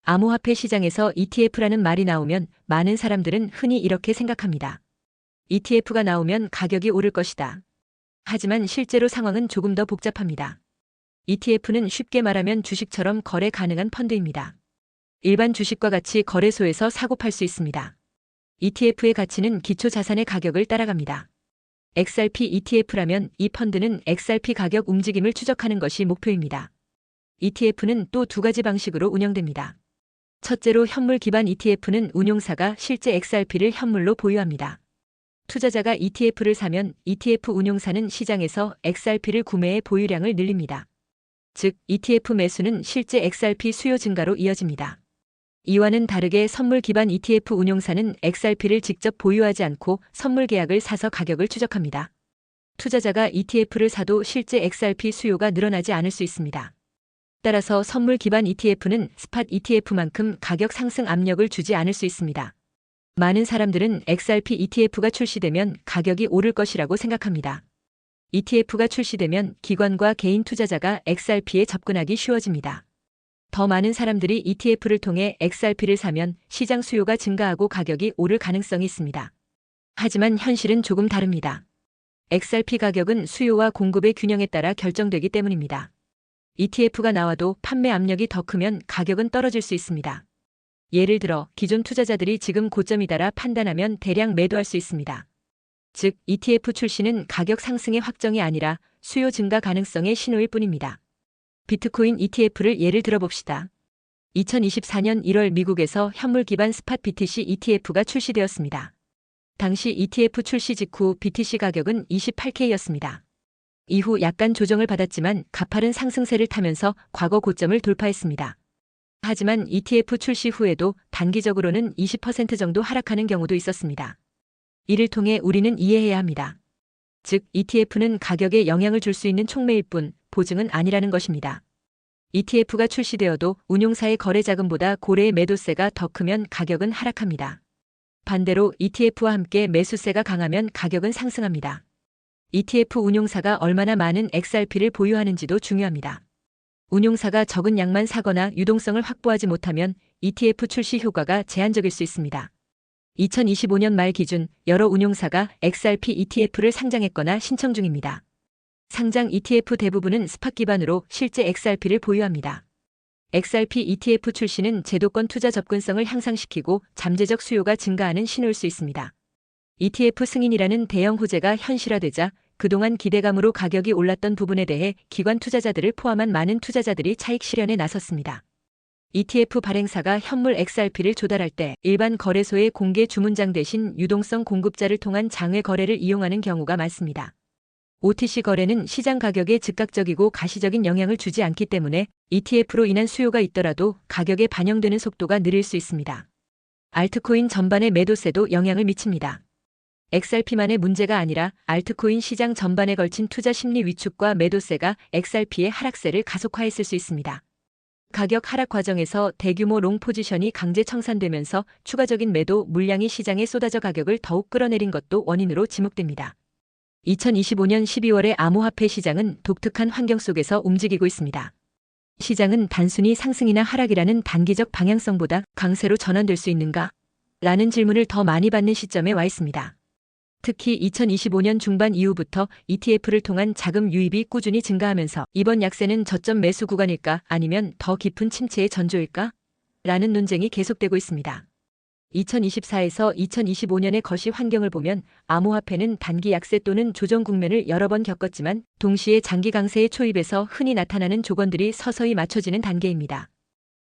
암호화폐 시장에서 ETF라는 말이 나오면 많은 사람들은 흔히 이렇게 생각합니다. ETF가 나오면 가격이 오를 것이다. 하지만 실제로 상황은 조금 더 복잡합니다. ETF는 쉽게 말하면 주식처럼 거래 가능한 펀드입니다. 일반 주식과 같이 거래소에서 사고 팔 수 있습니다. ETF의 가치는 기초 자산의 가격을 따라갑니다. XRP ETF라면 이 펀드는 XRP 가격 움직임을 추적하는 것이 목표입니다. ETF는 또 두 가지 방식으로 운영됩니다. 첫째로 현물 기반 ETF는 운용사가 실제 XRP를 현물로 보유합니다. 투자자가 ETF를 사면 ETF 운용사는 시장에서 XRP를 구매해 보유량을 늘립니다. 즉, ETF 매수는 실제 XRP 수요 증가로 이어집니다. 이와는 다르게 선물 기반 ETF 운용사는 XRP를 직접 보유하지 않고 선물 계약을 사서 가격을 추적합니다. 투자자가 ETF를 사도 실제 XRP 수요가 늘어나지 않을 수 있습니다. 따라서 선물 기반 ETF는 스팟 ETF만큼 가격 상승 압력을 주지 않을 수 있습니다. 많은 사람들은 XRP ETF가 출시되면 가격이 오를 것이라고 생각합니다. ETF가 출시되면 기관과 개인 투자자가 XRP에 접근하기 쉬워집니다. 더 많은 사람들이 ETF를 통해 XRP를 사면 시장 수요가 증가하고 가격이 오를 가능성이 있습니다. 하지만 현실은 조금 다릅니다. XRP 가격은 수요와 공급의 균형에 따라 결정되기 때문입니다. ETF가 나와도 판매 압력이 더 크면 가격은 떨어질 수 있습니다. 예를 들어 기존 투자자들이 지금 고점이다라 판단하면 대량 매도할 수 있습니다. 즉, ETF 출시는 가격 상승의 확정이 아니라 수요 증가 가능성의 신호일 뿐입니다. 비트코인 ETF를 예를 들어봅시다. 2024년 1월 미국에서 현물 기반 스팟 BTC ETF가 출시되었습니다. 당시 ETF 출시 직후 BTC 가격은 28K였습니다. 이후 약간 조정을 받았지만 가파른 상승세를 타면서 과거 고점을 돌파했습니다. 하지만 ETF 출시 후에도 단기적으로는 20% 정도 하락하는 경우도 있었습니다. 이를 통해 우리는 이해해야 합니다. 즉, ETF는 가격에 영향을 줄 수 있는 촉매일 뿐 보증은 아니라는 것입니다. ETF가 출시되어도 운용사의 거래 자금보다 고래의 매도세가 더 크면 가격은 하락합니다. 반대로 ETF와 함께 매수세가 강하면 가격은 상승합니다. ETF 운용사가 얼마나 많은 XRP를 보유하는지도 중요합니다. 운용사가 적은 양만 사거나 유동성을 확보하지 못하면 ETF 출시 효과가 제한적일 수 있습니다. 2025년 말 기준 여러 운용사가 XRP ETF를 상장했거나 신청 중입니다. 상장 ETF 대부분은 스팟 기반으로 실제 XRP를 보유합니다. XRP ETF 출시는 제도권 투자 접근성을 향상시키고 잠재적 수요가 증가하는 신호일 수 있습니다. ETF 승인이라는 대형 호재가 현실화되자 그동안 기대감으로 가격이 올랐던 부분에 대해 기관 투자자들을 포함한 많은 투자자들이 차익 실현에 나섰습니다. ETF 발행사가 현물 XRP를 조달할 때 일반 거래소의 공개 주문장 대신 유동성 공급자를 통한 장외 거래를 이용하는 경우가 많습니다. OTC 거래는 시장 가격에 즉각적이고 가시적인 영향을 주지 않기 때문에 ETF로 인한 수요가 있더라도 가격에 반영되는 속도가 느릴 수 있습니다. 알트코인 전반의 매도세도 영향을 미칩니다. XRP만의 문제가 아니라 알트코인 시장 전반에 걸친 투자 심리 위축과 매도세가 XRP의 하락세를 가속화했을 수 있습니다. 가격 하락 과정에서 대규모 롱 포지션이 강제 청산되면서 추가적인 매도 물량이 시장에 쏟아져 가격을 더욱 끌어내린 것도 원인으로 지목됩니다. 2025년 12월의 암호화폐 시장은 독특한 환경 속에서 움직이고 있습니다. 시장은 단순히 상승이나 하락이라는 단기적 방향성보다 강세로 전환될 수 있는가? 라는 질문을 더 많이 받는 시점에 와 있습니다. 특히 2025년 중반 이후부터 ETF를 통한 자금 유입이 꾸준히 증가하면서 이번 약세는 저점 매수 구간일까 아니면 더 깊은 침체의 전조일까? 라는 논쟁이 계속되고 있습니다. 2024에서 2025년의 거시 환경을 보면 암호화폐는 단기 약세 또는 조정 국면을 여러 번 겪었지만 동시에 장기 강세의 초입에서 흔히 나타나는 조건들이 서서히 맞춰지는 단계입니다.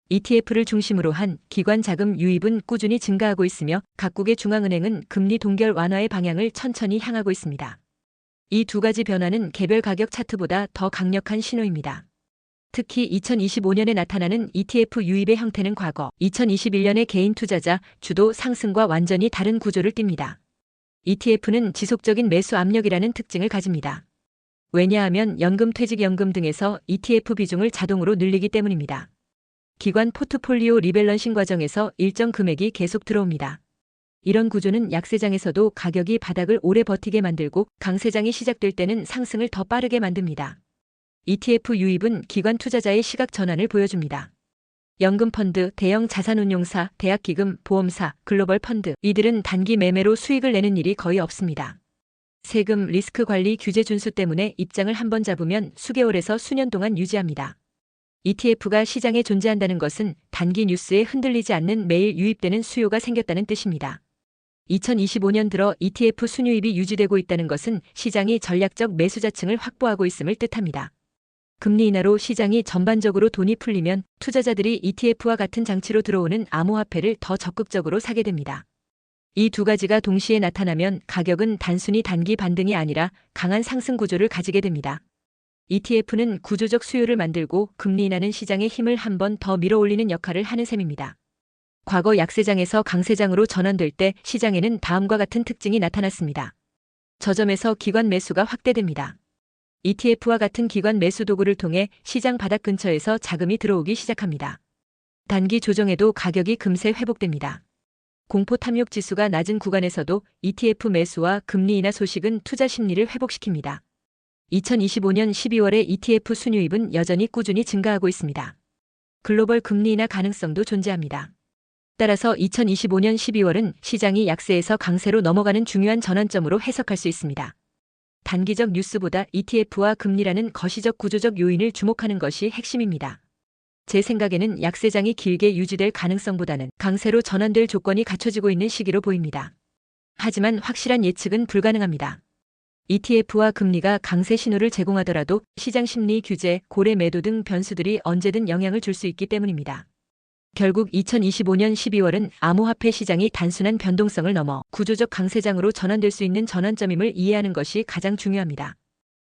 ETF를 중심으로 한 기관 자금 유입은 꾸준히 증가하고 있으며 각국의 중앙은행은 금리 동결 완화의 방향을 천천히 향하고 있습니다. 이 두 가지 변화는 개별 가격 차트보다 더 강력한 신호입니다. 특히 2025년에 나타나는 ETF 유입의 형태는 과거 2021년의 개인 투자자 주도 상승과 완전히 다른 구조를 띱니다. ETF는 지속적인 매수 압력이라는 특징을 가집니다. 왜냐하면 연금 퇴직연금 등에서 ETF 비중을 자동으로 늘리기 때문입니다. 기관 포트폴리오 리밸런싱 과정에서 일정 금액이 계속 들어옵니다. 이런 구조는 약세장에서도 가격이 바닥을 오래 버티게 만들고 강세장이 시작될 때는 상승을 더 빠르게 만듭니다. ETF 유입은 기관 투자자의 시각 전환을 보여줍니다. 연금펀드, 대형 자산운용사, 대학기금, 보험사, 글로벌 펀드, 이들은 단기 매매로 수익을 내는 일이 거의 없습니다. 세금, 리스크 관리 규제 준수 때문에 입장을 한번 잡으면 수개월에서 수년 동안 유지합니다. ETF가 시장에 존재한다는 것은 단기 뉴스에 흔들리지 않는 매일 유입되는 수요가 생겼다는 뜻입니다. 2025년 들어 ETF 순유입이 유지되고 있다는 것은 시장이 전략적 매수자층을 확보하고 있음을 뜻합니다. 금리 인하로 시장이 전반적으로 돈이 풀리면 투자자들이 ETF와 같은 장치로 들어오는 암호화폐를 더 적극적으로 사게 됩니다. 이 두 가지가 동시에 나타나면 가격은 단순히 단기 반등이 아니라 강한 상승 구조를 가지게 됩니다. ETF는 구조적 수요를 만들고 금리 인하는 시장의 힘을 한 번 더 밀어올리는 역할을 하는 셈입니다. 과거 약세장에서 강세장으로 전환될 때 시장에는 다음과 같은 특징이 나타났습니다. 저점에서 기관 매수가 확대됩니다. ETF와 같은 기관 매수 도구를 통해 시장 바닥 근처에서 자금이 들어오기 시작합니다. 단기 조정에도 가격이 금세 회복됩니다. 공포 탐욕 지수가 낮은 구간에서도 ETF 매수와 금리 인하 소식은 투자 심리를 회복시킵니다. 2025년 12월에 ETF 순유입은 여전히 꾸준히 증가하고 있습니다. 글로벌 금리 인하 가능성도 존재합니다. 따라서 2025년 12월은 시장이 약세에서 강세로 넘어가는 중요한 전환점으로 해석할 수 있습니다. 단기적 뉴스보다 ETF와 금리라는 거시적 구조적 요인을 주목하는 것이 핵심입니다. 제 생각에는 약세장이 길게 유지될 가능성보다는 강세로 전환될 조건이 갖춰지고 있는 시기로 보입니다. 하지만 확실한 예측은 불가능합니다. ETF와 금리가 강세 신호를 제공하더라도 시장 심리 규제, 고래 매도 등 변수들이 언제든 영향을 줄 수 있기 때문입니다. 결국 2025년 12월은 암호화폐 시장이 단순한 변동성을 넘어 구조적 강세장으로 전환될 수 있는 전환점임을 이해하는 것이 가장 중요합니다.